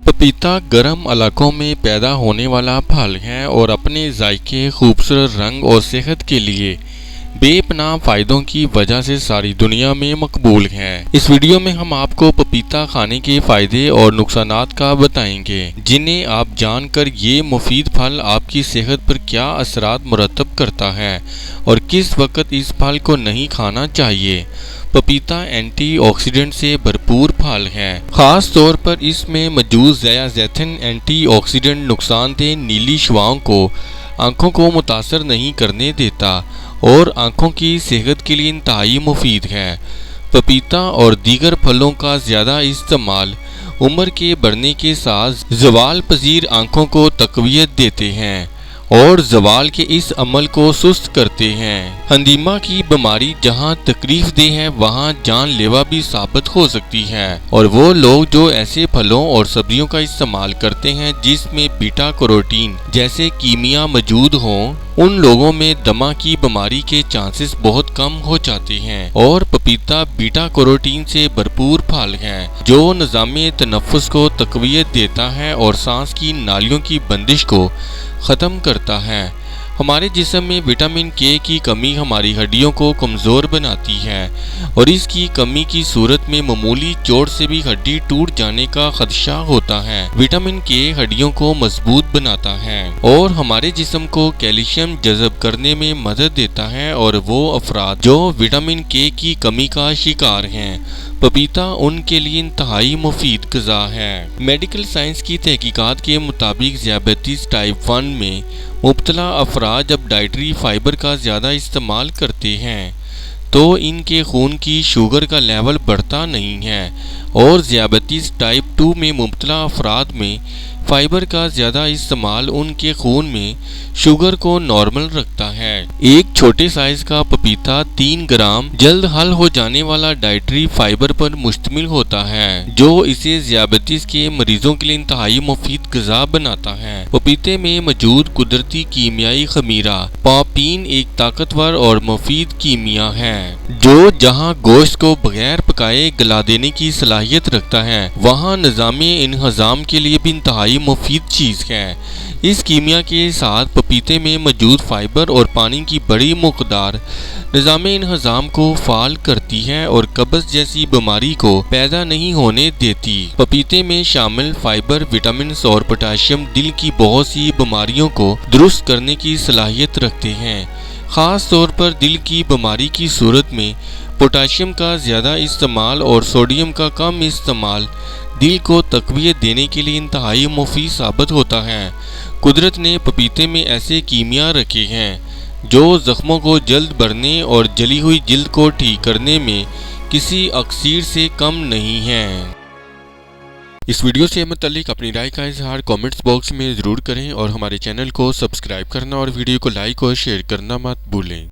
पपीता गर्म इलाकों में पैदा होने वाला फल है और अपने जायके, खूबसूरत रंग और सेहत के लिए बेपनाह फ़ायदों की वजह से सारी दुनिया में मकबूल है। इस वीडियो में हम आपको पपीता खाने के फ़ायदे और नुकसानात का बताएंगे, जिन्हें आप जानकर ये मुफीद फल आपकी सेहत पर क्या असरात मुरतब करता है और किस वक्त इस फल को नहीं खाना चाहिए। पपीता एंटीऑक्सीडेंट से भरपूर फल है। ख़ास तौर पर इसमें मौजूद ज़ैयाज़ैथिन एंटीऑक्सीडेंट नुकसानदेह नीली शुआओं को आँखों को मुतासर नहीं करने देता और आँखों की सेहत के लिए इंतहाई मुफीद है। पपीता और दीगर फलों का ज़्यादा इस्तेमाल उम्र के बढ़ने के साथ ज़वाल पजीर आँखों को तक़वियत देते हैं और ज़वाल के इस अमल को सुस्त करते हैं। हंदीमा की बीमारी जहां तकलीफ दे है वहां जानलेवा भी साबित हो सकती है, और वो लोग जो ऐसे फलों और सब्जियों का इस्तेमाल करते हैं जिसमें बीटा कैरोटीन जैसे कीमिया मौजूद हों, उन लोगों में दमा की बीमारी के चांसेस बहुत कम हो जाते हैं। और पपीता बीटा कैरोटीन से भरपूर फल है जो निज़ामे तनफ़्फ़ुस को तक़वियत देता है और सांस की नालियों की बंदिश को ख़त्म करता है। हमारे जिस्म में विटामिन के की कमी हमारी हड्डियों को कमज़ोर बनाती है और इसकी कमी की सूरत में मामूली चोट से भी हड्डी टूट जाने का खदशा होता है। विटामिन के हड्डियों को मजबूत बनाता है और हमारे जिस्म को कैल्शियम जज़ब करने में मदद देता है, और वो अफराद जो विटामिन के की कमी का शिकार हैं, पपीता उनके लिए इंतहाई मुफीद ग़िज़ा है। मेडिकल साइंस की तहकीकात के मुताबिक ज़ियाबतीस टाइप 1 में मुब्तला अफराद जब डाइटरी फाइबर का ज़्यादा इस्तेमाल करते हैं तो इनके खून की शुगर का लेवल बढ़ता नहीं है, और ज़ियाबतीस टाइप 2 में मुब्तला अफराद में फाइबर का ज़्यादा इस्तेमाल उनके खून में शुगर को नॉर्मल रखता है। एक छोटे साइज का पपीता 3 ग्राम जल्द हल हो जाने वाला डाइटरी फाइबर पर मुश्तमिल होता है, जो इसे ज़ियाबतीस के मरीजों के लिए इंतहाई मुफीद ग़िज़ा बनाता है। पपीते में मौजूद कुदरती कीमियाई खमीरा पापीन एक ताकतवर और मुफीद कीमिया है जो जहां गोश्त को बगैर पकाए गला देने की सलाहियत रखता है, वहां निज़ामे इंहज़ाम के लिए भी इंतहाई मुफीद चीज़ है। इस कीमिया के साथ पपीते में मौजूद फाइबर और पानी की बड़ी मकदार निज़ामे इंहज़ाम को फ़ाल करती है और कब्ज़ जैसी बीमारी को पैदा नहीं होने देती। पपीते में शामिल फाइबर, विटामिन और पोटाशियम दिल की बहुत सी बीमारियों को दुरुस्त करने की सलाहियत रखते हैं। ख़ास तौर पर दिल की बीमारी की सूरत में पोटाशियम का ज़्यादा इस्तेमाल और सोडियम का कम इस्तेमाल दिल को तक़वियत देने के लिए इंतहाई मुफीद साबित होता है। कुदरत ने पपीते में ऐसे कीमिया रखे हैं जो ज़ख्मों को जल्द भरने और जली हुई जिल्द को ठीक करने में किसी अक्सीर से कम नहीं है। इस वीडियो से मुताल्लिक़ अपनी राय का इज़हार कमेंट्स बॉक्स में ज़रूर करें और हमारे चैनल को सब्सक्राइब करना और वीडियो को लाइक और शेयर करना मत भूलें।